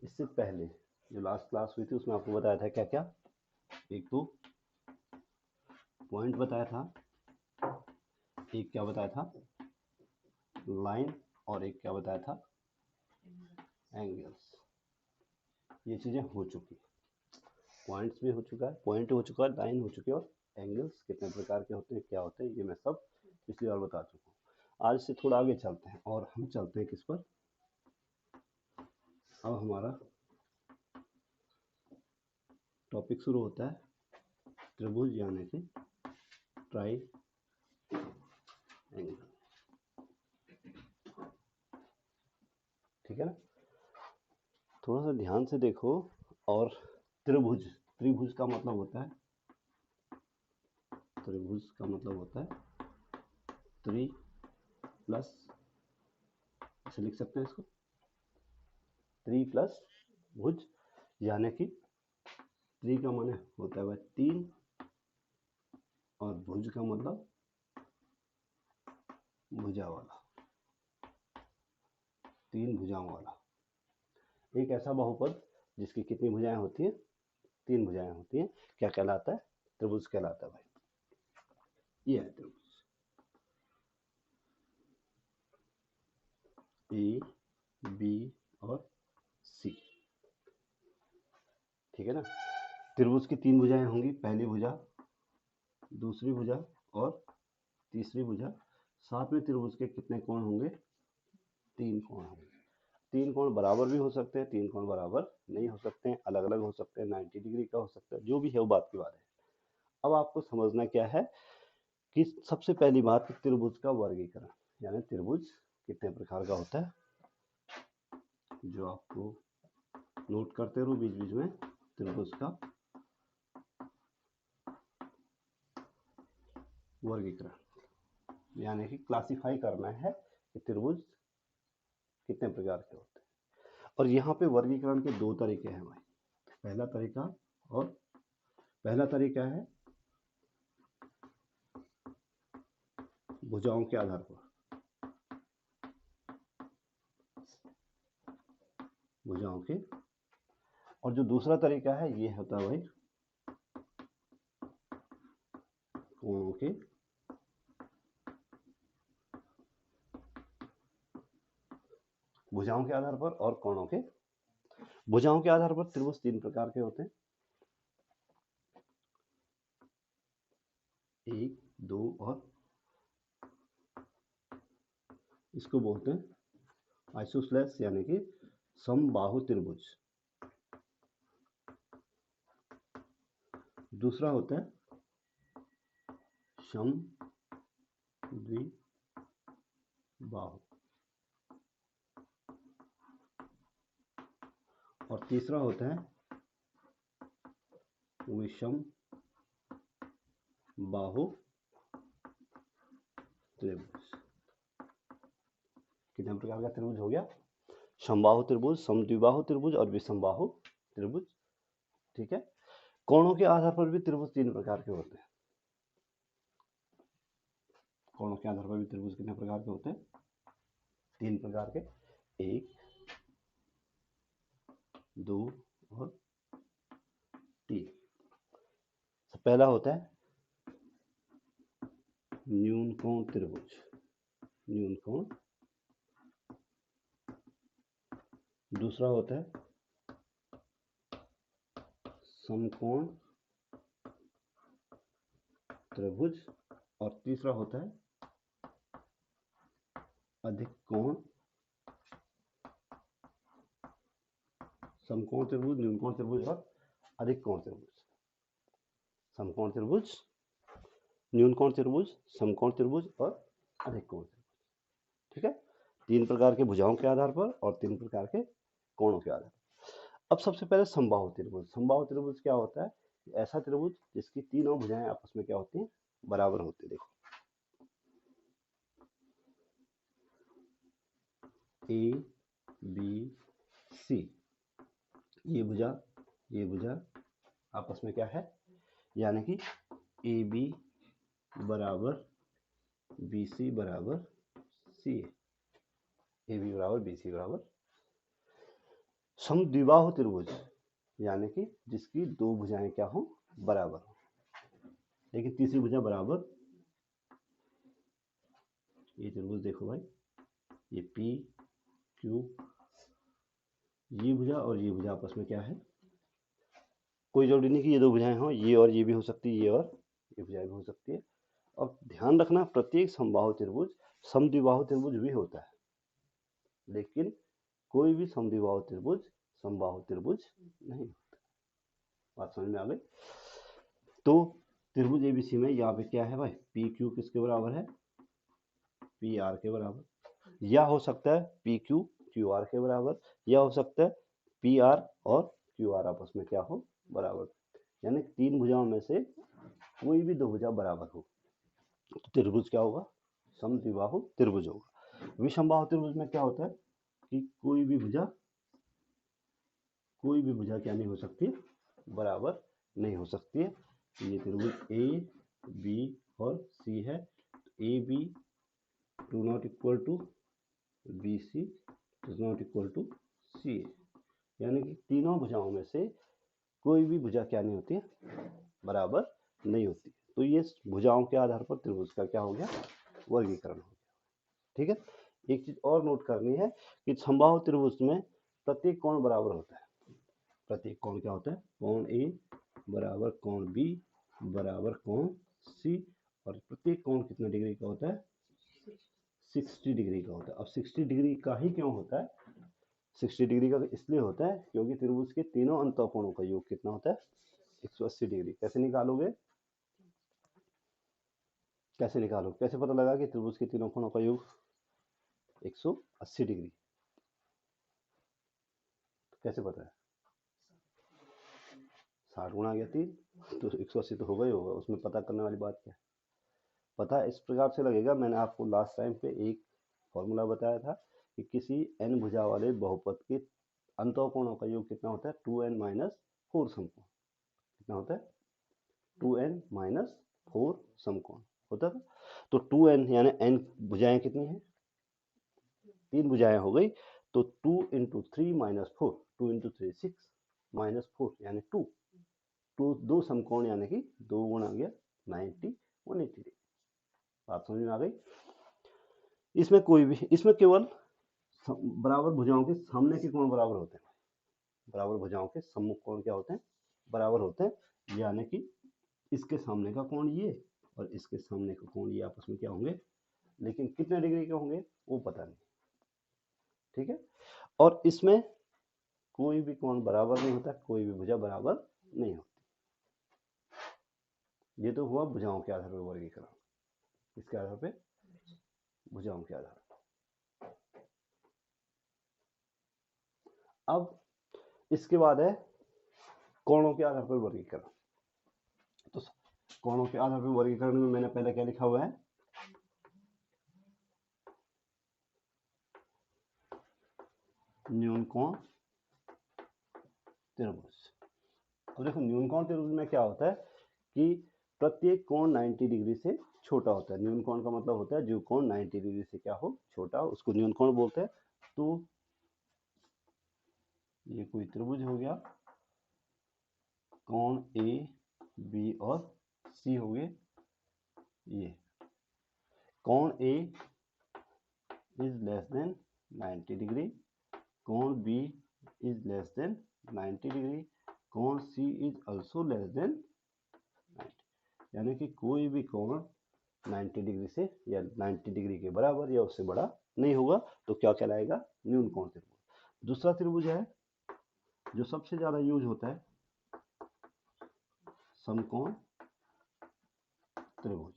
इससे पहले जो लास्ट क्लास हुई थी उसमें आपको बताया था क्या क्या, एक तो पॉइंट बताया था, एक क्या बताया था लाइन, और एक क्या बताया था एंगल्स। ये चीज़ें हो चुकी, पॉइंट्स भी हो चुका है, पॉइंट हो चुका है, लाइन हो चुकी है, और एंगल्स कितने प्रकार के होते हैं, क्या होते हैं, ये मैं सब पिछली बार बता चुका हूँ। आज से थोड़ा आगे चलते हैं और हम चलते हैं किस पर, अब हमारा टॉपिक शुरू होता है त्रिभुज यानी कि ट्राई एंगल। ठीक है ना, थोड़ा सा ध्यान से देखो। और त्रिभुज, त्रिभुज का मतलब होता है, त्रिभुज का मतलब होता है त्रि प्लस, ऐसे लिख सकते हैं इसको, त्रि प्लस भुज, यानी कि त्रि का माने होता है वह तीन, और भुज का मतलब भुजा वाला, तीन भुजाओं वाला। एक ऐसा बहुपद जिसकी कितनी भुजाएं होती हैं, तीन भुजाएं होती हैं, क्या कहलाता है, त्रिभुज कहलाता है भाई। ये है त्रिभुज, ए बी और सी। ठीक है ना, त्रिभुज की तीन भुजाएं होंगी, पहली भुजा, दूसरी भुजा और तीसरी भुजा। साथ में त्रिभुज के कितने कोण होंगे, तीन कोण होंगे। तीन कोण बराबर भी हो सकते हैं, तीन कोण बराबर नहीं हो सकते हैं, अलग अलग हो सकते हैं, 90 डिग्री का हो सकता है, जो भी है वो बात की बात है। अब आपको समझना क्या है कि सबसे पहली बात त्रिभुज का वर्गीकरण, यानी त्रिभुज कितने प्रकार का होता है, जो आपको नोट करते रहो बीच बीच में। त्रिभुज का वर्गीकरण यानी कि क्लासिफाई करना है कि त्रिभुज कितने प्रकार के होते हैं। और यहाँ पे वर्गीकरण के दो तरीके हैं भाई। पहला तरीका, और पहला तरीका है भुजाओं के आधार पर, भुजाओं के, और जो दूसरा तरीका है ये होता है भाई कोणों के, भुजाओं के आधार पर और कोणों के। भुजाओं के आधार पर त्रिभुज तीन प्रकार के होते हैं, एक, दो और, इसको बोलते हैं आइसोसेलेस यानी कि समबाहु त्रिभुज। दूसरा होता है समद्विबाहु, और तीसरा होता है विषम बाहु त्रिभुज। कितने प्रकार का त्रिभुज हो गया, समबाहु त्रिभुज, समद्विबाहु त्रिभुज और विषमबाहु त्रिभुज। ठीक है, कोणों के आधार पर भी त्रिभुज तीन प्रकार के होते हैं। कोणों के आधार पर भी त्रिभुज कितने प्रकार के होते हैं, तीन प्रकार के, एक, दो और तीन। पहला होता है न्यून कोण त्रिभुज, न्यून कोण। दूसरा होता है समकोण त्रिभुज, और तीसरा होता है अधिक कोण, समकोण त्रिभुज, न्यून कोण त्रिभुज और अधिक कोण त्रिभुज। समकोण त्रिभुज, न्यून कोण त्रिभुज, समकोण त्रिभुज और अधिक कोण त्रिभुज। ठीक है, तीन प्रकार के भुजाओं के आधार पर और तीन प्रकार के कोणों के आधार पर। अब सबसे पहले समबाहु त्रिभुज। समबाहु त्रिभुज क्या होता है, ऐसा त्रिभुज जिसकी तीनों भुजाएं आपस में क्या होती हैं, बराबर होती है। देखो ए बी सी, ये भुजा आपस में क्या है, यानी कि ए बी बराबर बी सी बराबर सी, ए बी बराबर बी सी बराबर। समद्विबाहु त्रिभुज यानी कि जिसकी दो भुजाएं क्या हो, बराबर हो, लेकिन तीसरी भुजा बराबर। ये त्रिभुज देखो भाई, ये पी क्यू, ये भुजा और ये भुजा आपस में क्या है, कोई जरूरी नहीं कि ये दो भुजाएं हों, ये और ये भी हो सकती है, ये और ये भुजाएं भी हो सकती है। और ध्यान रखना प्रत्येक समबाहु त्रिभुज समद्विबाहु त्रिभुज भी होता है, लेकिन कोई भी समद्विबाहु त्रिभुज समबाहु त्रिभुज नहीं होता। बात समझ में आ गई। तो त्रिभुज एबीसी में यहाँ पे क्या है भाई, पी क्यू किसके बराबर है, पी आर के बराबर, या हो सकता है पी क्यू क्यू आर के बराबर, या हो सकता है पी आर और क्यू आर आपस में क्या हो, बराबर। यानी तीन भुजाओं में से कोई भी दो भुजा बराबर हो तो त्रिभुज क्या होगा, समद्विबाहु त्रिभुज होगा। विषमबाहु त्रिभुज में क्या होता है कि कोई भी भुजा क्या नहीं हो सकती, बराबर नहीं हो सकती है। ये त्रिभुज ए बी और सी है, A B do not equal to B C does not equal to C A, यानी कि तीनों भुजाओं में से कोई भी भुजा क्या नहीं होती है, बराबर नहीं होती। तो ये भुजाओं के आधार पर त्रिभुज का क्या हो गया, वर्गीकरण हो गया। ठीक है। एक चीज और नोट करनी है कि समबाहु त्रिभुज में प्रत्येक कोण बराबर होता है। प्रत्येक कोण क्या होता है, कोण ए बराबर कोण बी बराबर कोण सी, और प्रत्येक कोण कितने डिग्री का होता है, 60 डिग्री का होता है। अब 60 डिग्री का ही क्यों होता है, 60 डिग्री का इसलिए होता है क्योंकि त्रिभुज के तीनों अंतःकोणों का योग कितना होता है, 180 डिग्री। कैसे निकालोगे, कैसे निकालो, कैसे पता लगा कि त्रिभुज के तीनों कोणों का योग 180 डिग्री, कैसे पता है, 60 गुणा गया 3, तो 180 तो होगा ही होगा, उसमें पता करने वाली बात क्या है। पता इस प्रकार से लगेगा, मैंने आपको लास्ट टाइम पे एक फॉर्मूला बताया था कि किसी n भुजा वाले बहुपद के अंतःकोणों का योग कितना होता है, 2n माइनस 4 समकोण। कितना होता है, 2n माइनस 4 समकोण होता था। तो 2n यानी n भुजाएं कितनी हैं, 3 भुजाएं हो गई, तो 2 इंटू 3 माइनस 4, 2 इंटू 3 6 माइनस 4 यानी 2, दो समकोण यानी कि 2 गुणा गया 90 180 डिग्री। बात समझ में आ गई। इसमें कोई भी, इसमें केवल बराबर भुजाओं के सामने के कोण बराबर होते हैं, बराबर भुजाओं के सम्मुख कोण क्या होते हैं, बराबर होते हैं। यानी कि इसके सामने का कोण ये और इसके सामने का कोण ये आपस में क्या होंगे, लेकिन कितने डिग्री के होंगे वो पता नहीं। ठीक है। और इसमें कोई भी कोण बराबर नहीं होता, कोई भी भुजा बराबर नहीं होती। ये तो हुआ भुजाओं के आधार पर वर्गीकरण, इसके आधार पे, भुजाओं के आधार पर। अब इसके बाद है कोणों के आधार पर वर्गीकरण। तो कोणों के आधार पर वर्गीकरण में मैंने पहले क्या लिखा हुआ है, न्यून कोण त्रिभुज। अब देखो न्यून कोण त्रिभुज में क्या होता है कि प्रत्येक कोण 90 डिग्री से छोटा होता है। न्यून कोण का मतलब होता है जो कोण 90 डिग्री से क्या हो, छोटा हो, उसको न्यून कोण बोलते हैं। तो ये कोई त्रिभुज हो गया, कोण ए बी और सी हो गए। ये कोण A is less than 90 degree, कोण B is less than 90 degree, कोण C is also less than 90, यानी कि कोई भी कोण 90 डिग्री से या 90 डिग्री के बराबर या उससे बड़ा नहीं होगा, तो क्या कहलाएगा, न्यून कोण त्रिभुज। दूसरा त्रिभुज है जो सबसे ज्यादा यूज होता है, समकोण त्रिभुज।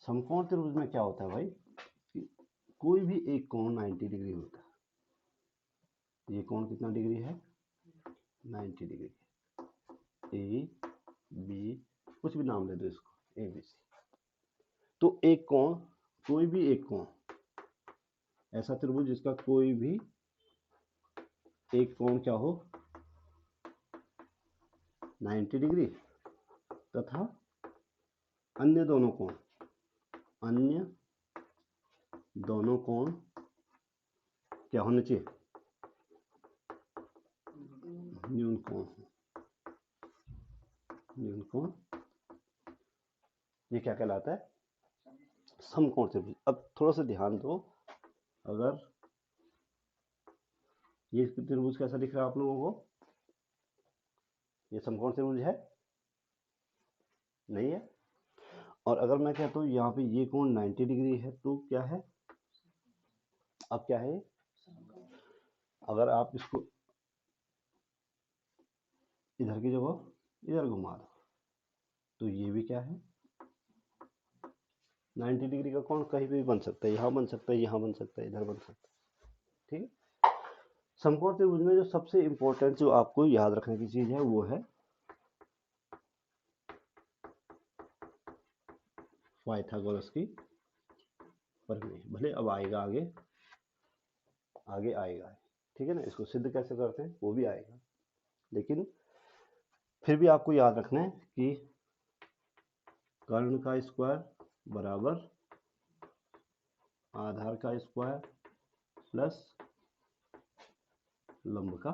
समकोण त्रिभुज में क्या होता है भाई कि कोई भी एक कोण 90 डिग्री होता है। ये कोण कितना डिग्री है, 90 डिग्री। ए बी कुछ भी नाम दे दो इसको, ए बी सी। तो एक कोण, कोई भी एक कोण, ऐसा त्रिभुज जिसका कोई भी एक कोण क्या हो 90 डिग्री तथा अन्य दोनों कोण, अन्य दोनों कोण क्या होने चाहिए, न्यून कोण, न्यून कोण, ये क्या कहलाता है? समकोण त्रिभुज। अब थोड़ा सा ध्यान दो, अगर ये त्रिभुज कैसा दिख रहा है आप लोगों को? ये समकोण त्रिभुज है? नहीं है। और अगर मैं कहता हूँ यहाँ पे ये कोण 90 डिग्री है तो क्या है? अब क्या है? अगर आप इसको इधर की जगह इधर घुमा दो तो ये भी क्या है? 90 डिग्री का कोण कहीं भी बन सकता है, यहाँ बन सकता है, यहाँ बन सकता है, इधर बन सकता है। ठीक है। समकोण त्रिभुज में जो सबसे इंपॉर्टेंट जो आपको याद रखने की चीज है वो है पाइथागोरस की प्रमेय। भले अब आएगा आगे, आगे आएगा, ठीक है ना। इसको सिद्ध कैसे करते हैं वो भी आएगा, लेकिन फिर भी आपको याद रखना है कि कर्ण का स्क्वायर बराबर आधार का स्क्वायर प्लस लंब का।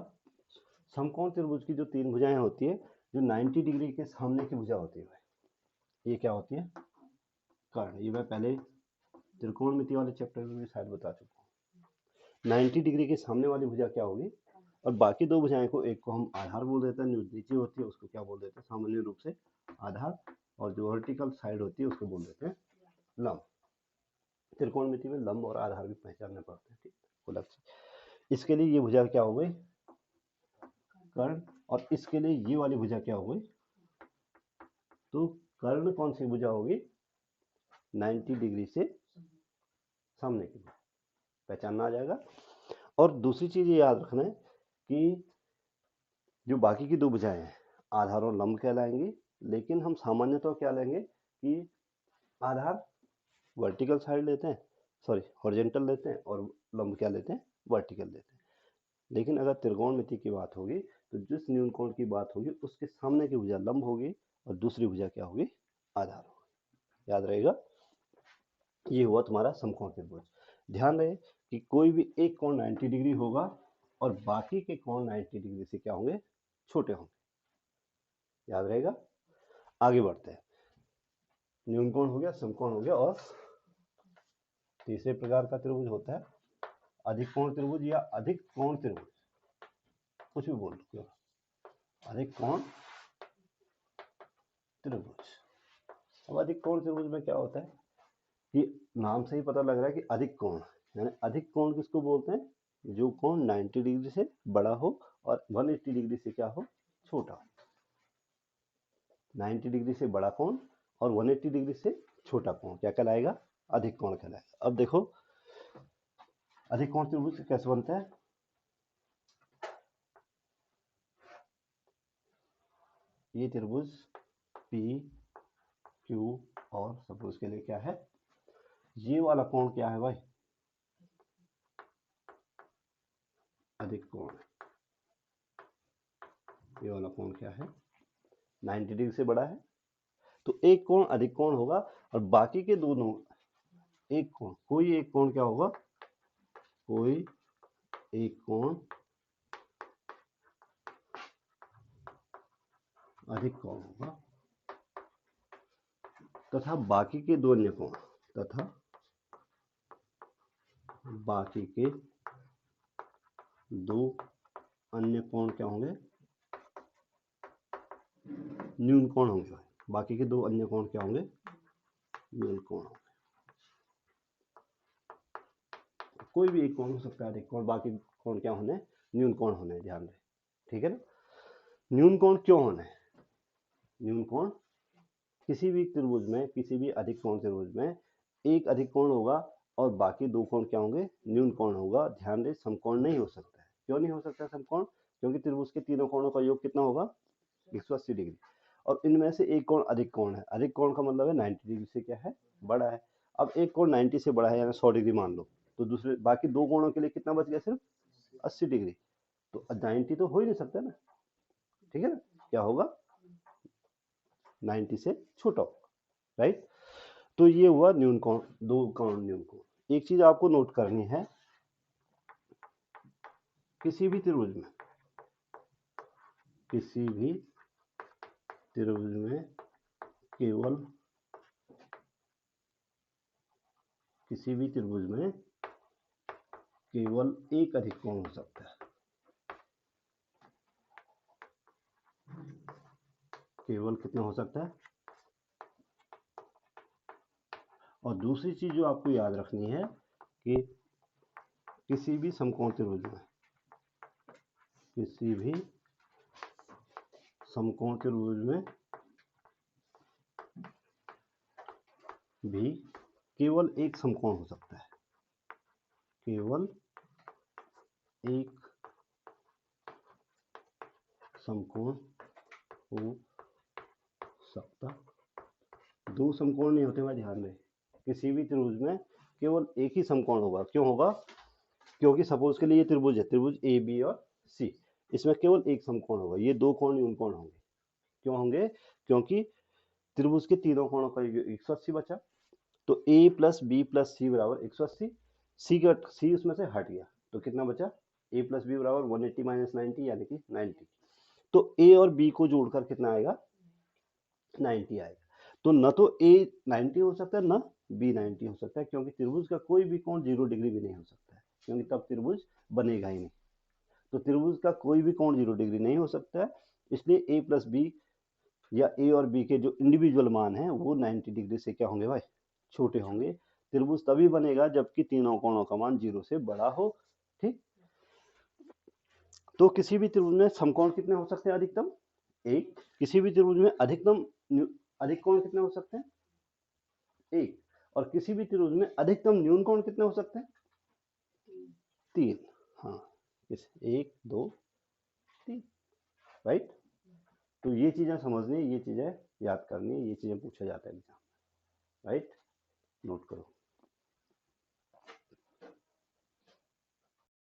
समकोण त्रिभुज की जो तीन भुजाएं होती है, जो 90 डिग्री के सामने की भुजा होती है, ये क्या होती है? कर्ण। ये मैं पहले त्रिकोणमिति वाले चैप्टर में भी शायद बता चुका हूँ। 90 डिग्री के सामने वाली भुजा क्या होगी? और बाकी दो भुजाएं को, एक को हम आधार बोल देते हैं, नीचे होती है उसको क्या बोल देते हैं सामान्य रूप से? आधार। और जो वर्टिकल साइड होती है उसको बोल देते हैं लंब। त्रिकोणमिति में लंब और आधार भी पहचानने पड़ते हैं, ठीक है, अलग से। इसके लिए ये भुजा क्या हो गई? कर्ण। और इसके लिए ये वाली भुजा क्या हो गई? तो कर्ण कौन सी भुजा होगी? 90 डिग्री से सामने की, पहचानना आ जाएगा। और दूसरी चीज ये याद रखना है कि जो बाकी की दो भुजाएं हैं आधार और लंब कहलाएंगी, लेकिन हम सामान्यतः क्या लेंगे कि आधार वर्टिकल साइड लेते हैं, सॉरी हॉरिजॉन्टल लेते हैं, और लंब क्या लेते हैं? वर्टिकल लेते हैं। लेकिन अगर त्रिकोणमिति की बात होगी तो जिस न्यून कोण की बात होगी उसके सामने की भुजा लंब होगी और दूसरी भुजा क्या होगी? आधार होगी। याद रहेगा, ये हुआ तुम्हारा समकोण त्रिभुज। ध्यान रहे कि कोई भी एक कोण 90 डिग्री होगा और बाकी के कोण 90 डिग्री से क्या होंगे? छोटे होंगे। याद रहेगा। आगे बढ़ते हैं। न्यून कोण हो गया, समकोण हो गया, और तीसरे प्रकार का त्रिभुज होता है अधिक कोण त्रिभुज या अधिक कोण त्रिभुज, कुछ भी बोल दो, अधिक कोण त्रिभुज। अब अधिक कोण त्रिभुज में क्या होता है कि नाम से ही पता लग रहा है कि अधिक कोण, यानी अधिक कोण किसको बोलते हैं? जो कोण 90 डिग्री से बड़ा हो और 180 डिग्री से क्या हो? छोटा हो। 90 डिग्री से बड़ा कोण और 180 डिग्री से छोटा कोण क्या कहलाएगा? अधिक कोण कहलाएगा। अब देखो अधिक कोण त्रिभुज कैसे बनता है? ये त्रिभुज पी क्यू और सपोज के लिए क्या है? ये वाला कोण क्या है भाई? अधिक कोण। ये वाला कोण क्या है? 90 डिग्री से बड़ा है, तो एक कोण अधिक कोण होगा और बाकी के दोनों एक कोण, कोई एक कोण क्या होगा? कोई एक कोण अधिक कोण होगा तथा बाकी के दो अन्य कोण, तथा बाकी के दो अन्य कोण क्या होंगे? न्यून कोण होंगे। बाकी के दो अन्य कोण क्या होंगे? न्यून कोण होंगे। कोई भी एक कोण हो सकता है अधिक कोण, बाकी कोण क्या होने? न्यून कोण होने। ध्यान रहे, ठीक है ना। न्यून कोण क्यों होने? न्यून कोण किसी भी त्रिभुज में, किसी भी अधिक कोण त्रिभुज में एक अधिक कोण होगा और बाकी दो कोण क्या होंगे? न्यून कोण होगा। ध्यान दे, समकोण नहीं हो सकता है। क्यों नहीं हो सकता समकोण? क्योंकि त्रिभुज के तीनों कोणों का योग कितना होगा? 180 डिग्री। और इनमें से एक कोण अधिक कोण है। अधिक कोण का मतलब है 90 डिग्री से क्या है? बड़ा है। अब एक कोण 90 से बड़ा है, यानी 100 डिग्री मान लो, तो दूसरे बाकी दो कोणों के लिए कितना बच गया? सिर्फ 80 डिग्री। तो 90 तो हो ही नहीं सकता ना, ठीक है ना। क्या होगा? 90 से छोटा होगा, राइट। तो ये हुआ न्यून कोण, दो कोण न्यून कोण। एक चीज आपको नोट करनी है, किसी भी त्रिभुज में किसी भी त्रिभुज में केवल एक अधिक कोण हो सकता है। केवल कितना हो सकता है? और दूसरी चीज जो आपको याद रखनी है कि किसी भी समकोण त्रिभुज में भी केवल एक समकोण हो सकता है। केवल एक समकोण हो सकता, दो समकोण नहीं होते भाई, ध्यान रहे। किसी भी त्रिभुज में केवल एक ही समकोण होगा। क्यों होगा? क्योंकि सपोज के लिए ये त्रिभुज है, त्रिभुज ए बी और सी, इसमें केवल एक समकोण होगा, ये दो कोण न्यून कोण होंगे। क्यों होंगे? क्योंकि त्रिभुज के तीनों कोणों का 180 बचा, तो a प्लस बी प्लस सी बराबर 180, सी उसमें से हट गया तो कितना बचा? a प्लस बी बराबर 180 माइनस 90 यानी कि 90। तो a और b को जोड़कर कितना आएगा? 90 आएगा। तो न तो a 90 हो सकता है, न b 90 हो सकता है, क्योंकि त्रिभुज का कोई भी कोण 0 डिग्री भी नहीं हो सकता है, क्योंकि तब त्रिभुज बनेगा ही नहीं। तो त्रिभुज का कोई भी कोण 0 डिग्री नहीं हो सकता है, इसलिए a प्लस बी या a और b के जो इंडिविजुअल मान हैं वो 90 डिग्री से क्या होंगे भाई? छोटे होंगे। त्रिभुज तभी बनेगा जबकि तीनों कोणों का मान 0 से बड़ा हो। ठीक, तो किसी भी त्रिभुज में समकोण कितने हो सकते हैं? अधिकतम एक। किसी भी त्रिभुज में अधिक कोण कितने हो सकते हैं? एक। और किसी भी त्रिभुज में अधिकतम न्यून कोण कितने हो सकते हैं? तीन। हाँ, एक, दो, तीन, राइट। तो ये चीजें समझनी, ये चीजें याद करनी, ये चीजें पूछा जाता है एग्जाम, राइट। नोट करो।